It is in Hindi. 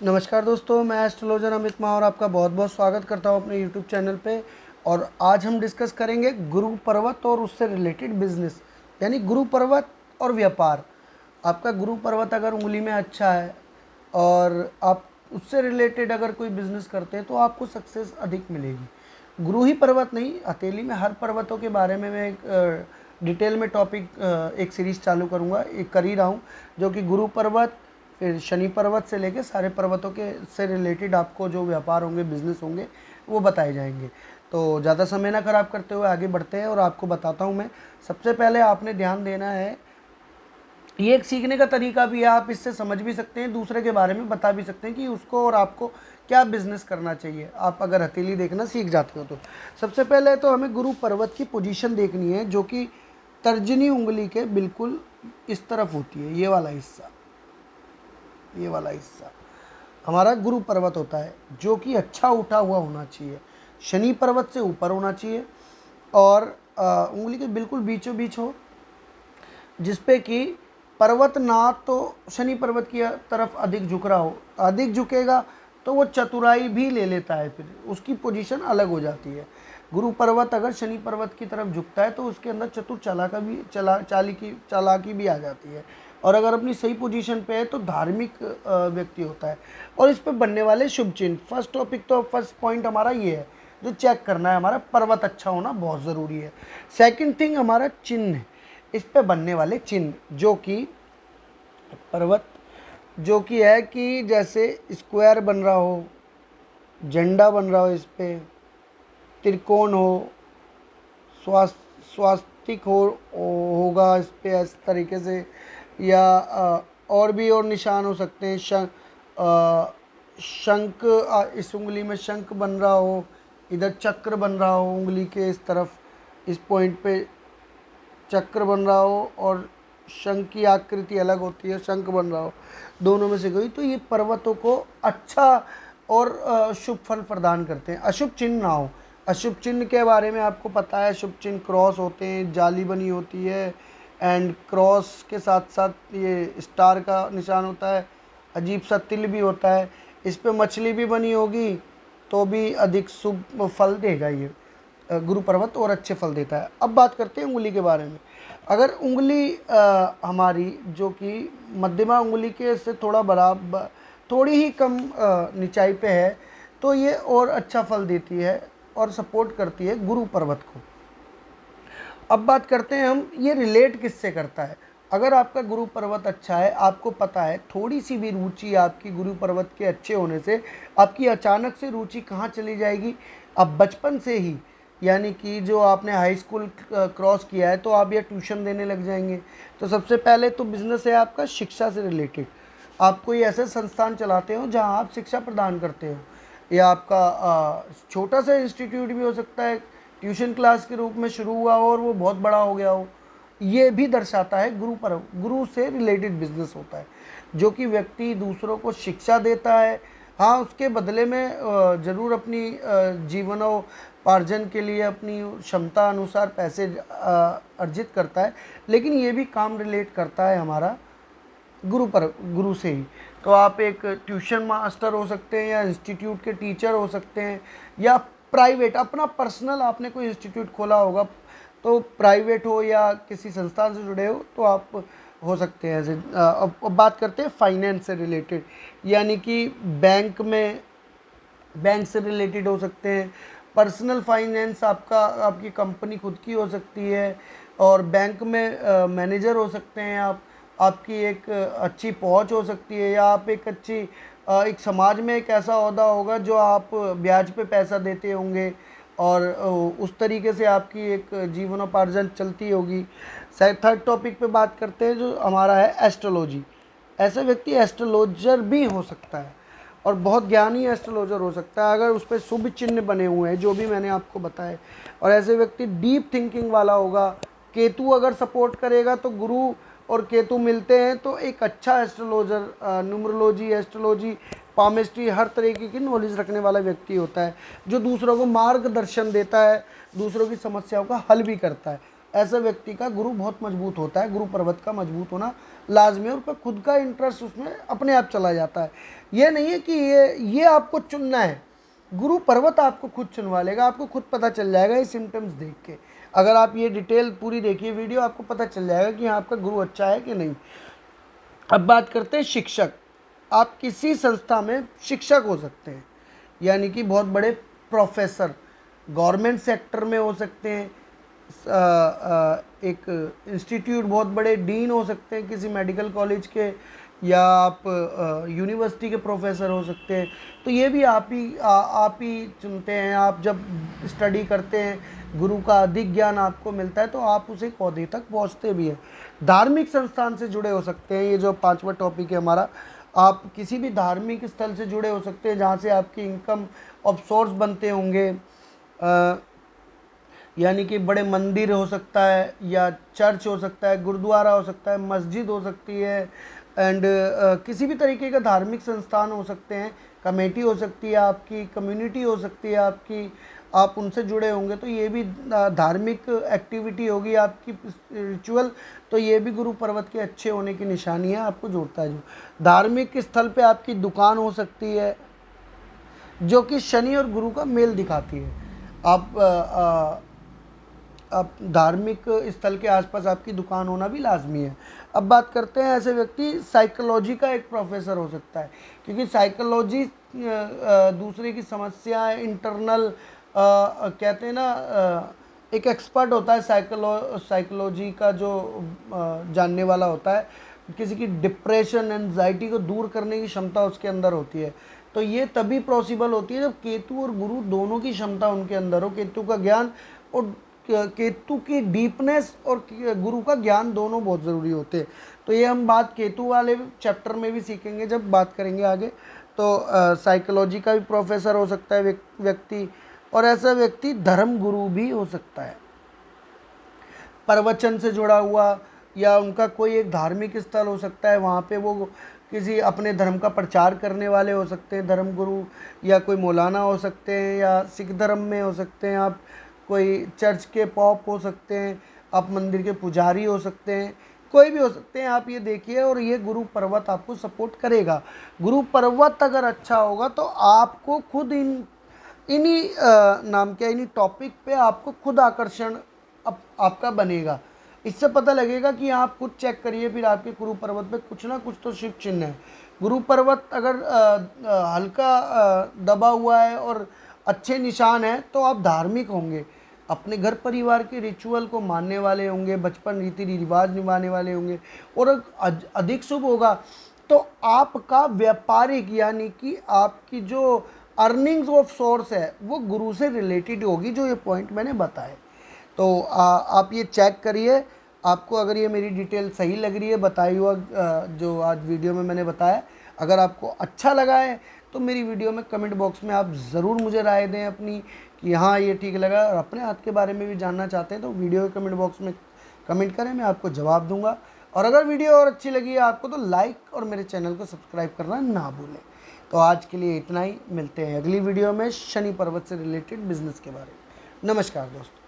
नमस्कार दोस्तों, मैं एस्ट्रोलॉजर अमित माहौर आपका बहुत बहुत स्वागत करता हूं अपने यूट्यूब चैनल पे। और आज हम डिस्कस करेंगे गुरु पर्वत और उससे रिलेटेड बिजनेस, यानी गुरु पर्वत और व्यापार। आपका गुरु पर्वत अगर उंगली में अच्छा है और आप उससे रिलेटेड अगर कोई बिजनेस करते हैं तो आपको सक्सेस अधिक मिलेगी। गुरु ही पर्वत नहीं, हथेली में हर पर्वतों के बारे में मैं एक डिटेल में टॉपिक एक सीरीज़ चालू करूँगा, एक कर ही रहा हूँ, जो कि गुरु पर्वत, फिर शनि पर्वत से लेके सारे पर्वतों के से रिलेटेड आपको जो व्यापार होंगे, बिजनेस होंगे, वो बताए जाएंगे। तो ज़्यादा समय ना खराब करते हुए आगे बढ़ते हैं और आपको बताता हूँ मैं। सबसे पहले आपने ध्यान देना है, ये एक सीखने का तरीका भी है, आप इससे समझ भी सकते हैं, दूसरे के बारे में बता भी सकते हैं कि उसको और आपको क्या बिजनेस करना चाहिए, आप अगर हथेली देखना सीख जाते हो तो। सबसे पहले तो हमें गुरु पर्वत की पोजीशन देखनी है, जो कि तर्जनी उंगली के बिल्कुल इस तरफ होती है। ये वाला हिस्सा हमारा गुरु पर्वत होता है, जो कि अच्छा उठा हुआ होना चाहिए, शनि पर्वत से ऊपर होना चाहिए और उंगली के बिल्कुल बीचों बीच हो, जिसपे कि पर्वत ना तो शनि पर्वत की तरफ अधिक झुक रहा हो। अधिक झुकेगा तो वो चतुराई भी ले लेता है, फिर उसकी पोजीशन अलग हो जाती है। गुरु पर्वत अगर शनि पर्वत की तरफ झुकता है तो उसके अंदर चतुर चालाकी भी आ जाती है। और अगर अपनी सही पोजीशन पे है तो धार्मिक व्यक्ति होता है। और इस पे बनने वाले शुभ चिन्ह, फर्स्ट पॉइंट हमारा ये है जो चेक करना है, हमारा पर्वत अच्छा होना बहुत ज़रूरी है। सेकंड थिंग हमारा चिन्ह है, इस पे बनने वाले चिन्ह, जो कि पर्वत जो कि है कि जैसे स्क्वायर बन रहा हो, झंडा बन रहा हो, इस पे त्रिकोण हो, स्वास्तिक होगा इस पे इस तरीके से, या और भी और निशान हो सकते हैं। शंख, इस उंगली में शंख बन रहा हो, इधर चक्र बन रहा हो, उंगली के इस तरफ इस पॉइंट पे चक्र बन रहा हो और शंख की आकृति अलग होती है, शंख बन रहा हो, दोनों में से कोई, तो ये पर्वतों को अच्छा और शुभ फल प्रदान करते हैं। अशुभ चिन्ह ना हो। अशुभ चिन्ह के बारे में आपको पता है, शुभ चिन्ह क्रॉस होते हैं, जाली बनी होती है, एंड क्रॉस के साथ साथ ये स्टार का निशान होता है, अजीब सा तिल भी होता है, इस पे मछली भी बनी होगी तो भी अधिक शुभ फल देगा ये गुरु पर्वत, और अच्छे फल देता है। अब बात करते हैं उंगली के बारे में। अगर उंगली हमारी जो कि मध्यमा उंगली के से थोड़ा बराबर, थोड़ी ही कम निचाई पे है, तो ये और अच्छा फल देती है और सपोर्ट करती है गुरु पर्वत को। अब बात करते हैं हम, ये रिलेट किससे करता है। अगर आपका गुरु पर्वत अच्छा है, आपको पता है थोड़ी सी भी रुचि आपकी गुरु पर्वत के अच्छे होने से, आपकी अचानक से रुचि कहाँ चली जाएगी, अब बचपन से ही, यानी कि जो आपने हाई स्कूल क्रॉस किया है तो आप ये ट्यूशन देने लग जाएंगे। तो सबसे पहले तो बिजनेस है आपका शिक्षा से रिलेटेड, आप कोई ऐसे संस्थान चलाते हो जहाँ आप शिक्षा प्रदान करते हो, या आपका छोटा सा इंस्टीट्यूट भी हो सकता है, ट्यूशन क्लास के रूप में शुरू हुआ हो और वो बहुत बड़ा हो गया हो। ये भी दर्शाता है गुरु से रिलेटेड बिजनेस होता है, जो कि व्यक्ति दूसरों को शिक्षा देता है। हाँ, उसके बदले में ज़रूर अपनी जीवनोपार्जन के लिए अपनी क्षमता अनुसार पैसे अर्जित करता है, लेकिन ये भी काम रिलेट करता है हमारा गुरु से ही। तो आप एक ट्यूशन मास्टर हो सकते हैं, या इंस्टीट्यूट के टीचर हो सकते हैं, या प्राइवेट अपना पर्सनल आपने कोई इंस्टीट्यूट खोला होगा, तो प्राइवेट हो या किसी संस्थान से जुड़े हो तो आप हो सकते हैं ऐसे। अब बात करते हैं फाइनेंस से रिलेटेड, यानी कि बैंक से रिलेटेड हो सकते हैं। पर्सनल फाइनेंस आपकी कंपनी खुद की हो सकती है, और बैंक में मैनेजर हो सकते हैं आप, आपकी एक अच्छी पहुंच हो सकती है, या आप एक अच्छी एक समाज में एक ऐसा ओहदा होगा जो आप ब्याज पे पैसा देते होंगे, और उस तरीके से आपकी एक जीवनोपार्जन चलती होगी। थर्ड टॉपिक पे बात करते हैं जो हमारा है एस्ट्रोलॉजी। ऐसे व्यक्ति एस्ट्रोलॉजर भी हो सकता है और बहुत ज्ञानी एस्ट्रोलॉजर हो सकता है अगर उस पर शुभ चिन्ह बने हुए हैं, जो भी मैंने आपको बताए। और ऐसे व्यक्ति डीप थिंकिंग वाला होगा। केतु अगर सपोर्ट करेगा तो गुरु और केतु मिलते हैं तो एक अच्छा एस्ट्रोलॉजर, न्यूमरोलॉजी, एस्ट्रोलॉजी, पामिस्ट्री, हर तरीके की नॉलेज रखने वाला व्यक्ति होता है, जो दूसरों को मार्गदर्शन देता है, दूसरों की समस्याओं का हल भी करता है। ऐसे व्यक्ति का गुरु बहुत मजबूत होता है। गुरु पर्वत का मजबूत होना लाजमी है, उसका खुद का इंटरेस्ट उसमें अपने आप चला जाता है। ये नहीं है कि ये आपको चुनना है, गुरु पर्वत आपको खुद चुनवा लेगा, आपको खुद पता चल जाएगा ये सिम्टम्स देख के। अगर आप ये डिटेल पूरी देखिए वीडियो, आपको पता चल जाएगा कि हाँ आपका गुरु अच्छा है कि नहीं। अब बात करते हैं शिक्षक। आप किसी संस्था में शिक्षक हो सकते हैं, यानी कि बहुत बड़े प्रोफेसर, गवर्नमेंट सेक्टर में हो सकते हैं, एक इंस्टीट्यूट बहुत बड़े डीन हो सकते हैं किसी मेडिकल कॉलेज के, या आप यूनिवर्सिटी के प्रोफेसर हो सकते हैं। तो ये भी आप ही चुनते हैं। आप जब स्टडी करते हैं, गुरु का अधिक ज्ञान आपको मिलता है, तो आप उस एक ओहदे तक पहुंचते भी हैं। धार्मिक संस्थान से जुड़े हो सकते हैं, ये जो 5वां टॉपिक है हमारा। आप किसी भी धार्मिक स्थल से जुड़े हो सकते हैं जहाँ से आपकी इनकम ऑफ सोर्स बनते होंगे, यानी कि बड़े मंदिर हो सकता है, या चर्च हो सकता है, गुरुद्वारा हो सकता है, मस्जिद हो सकती है, एंड किसी भी तरीके का धार्मिक संस्थान हो सकते हैं, कमेटी हो सकती है आपकी, कम्युनिटी हो सकती है आपकी, आप उनसे जुड़े होंगे तो ये भी धार्मिक एक्टिविटी होगी आपकी, रिचुअल। तो ये भी गुरु पर्वत के अच्छे होने की निशानी है, आपको जोड़ता है। जो धार्मिक स्थल पे आपकी दुकान हो सकती है जो कि शनि और गुरु का मेल दिखाती है। आप धार्मिक स्थल के आसपास आपकी दुकान होना भी लाजमी है। अब बात करते हैं, ऐसे व्यक्ति साइकोलॉजी का एक प्रोफेसर हो सकता है, क्योंकि साइकोलॉजी दूसरे की समस्याएं इंटरनल कहते हैं ना, एक एक्सपर्ट होता है साइकोलॉजी का, जो जानने वाला होता है। किसी की डिप्रेशन एंजाइटी को दूर करने की क्षमता उसके अंदर होती है। तो ये तभी पॉसिबल होती है जब केतु और गुरु दोनों की क्षमता उनके अंदर हो। केतु का ज्ञान और केतु की डीपनेस और गुरु का ज्ञान दोनों बहुत ज़रूरी होते हैं। तो ये हम बात केतु वाले चैप्टर में भी सीखेंगे जब बात करेंगे आगे। तो साइकोलॉजी का भी प्रोफेसर हो सकता है व्यक्ति, और ऐसा व्यक्ति धर्म गुरु भी हो सकता है, प्रवचन से जुड़ा हुआ, या उनका कोई एक धार्मिक स्थल हो सकता है, वहाँ पे वो किसी अपने धर्म का प्रचार करने वाले हो सकते हैं धर्म गुरु, या कोई मौलाना हो सकते हैं, या सिख धर्म में हो सकते हैं आप, कोई चर्च के पॉप हो सकते हैं, आप मंदिर के पुजारी हो सकते हैं, कोई भी हो सकते हैं। आप ये देखिए, और ये गुरु पर्वत आपको सपोर्ट करेगा। गुरु पर्वत अगर अच्छा होगा तो आपको खुद इन्हीं इन्हीं टॉपिक पे आपको खुद आकर्षण आपका बनेगा। इससे पता लगेगा कि आप खुद चेक करिए, फिर आपके गुरु पर्वत पे कुछ ना कुछ तो शिव चिन्ह है। गुरु पर्वत अगर हल्का दबा हुआ है और अच्छे निशान है, तो आप धार्मिक होंगे, अपने घर परिवार के रिचुअल को मानने वाले होंगे, बचपन रीति रिवाज निभाने वाले होंगे, और अधिक शुभ होगा तो आपका व्यापारिक, यानी कि आपकी जो अर्निंग्स ऑफ सोर्स है वो गुरु से रिलेटेड होगी, जो ये पॉइंट मैंने बताए। तो आप ये चेक करिए। आपको अगर ये मेरी डिटेल सही लग रही है, बताई हुआ जो आज वीडियो में मैंने बताया, अगर आपको अच्छा लगा है तो मेरी वीडियो में कमेंट बॉक्स में आप ज़रूर मुझे राय दें अपनी, कि हाँ ये ठीक लगा। और अपने हाथ के बारे में भी जानना चाहते हैं तो वीडियो के कमेंट बॉक्स में कमेंट करें, मैं आपको जवाब दूंगा। और अगर वीडियो और अच्छी लगी है आपको तो लाइक और मेरे चैनल को सब्सक्राइब करना ना भूलें। तो आज के लिए इतना ही, मिलते हैं अगली वीडियो में शनि पर्वत से रिलेटेड बिजनेस के बारे में। नमस्कार दोस्तों।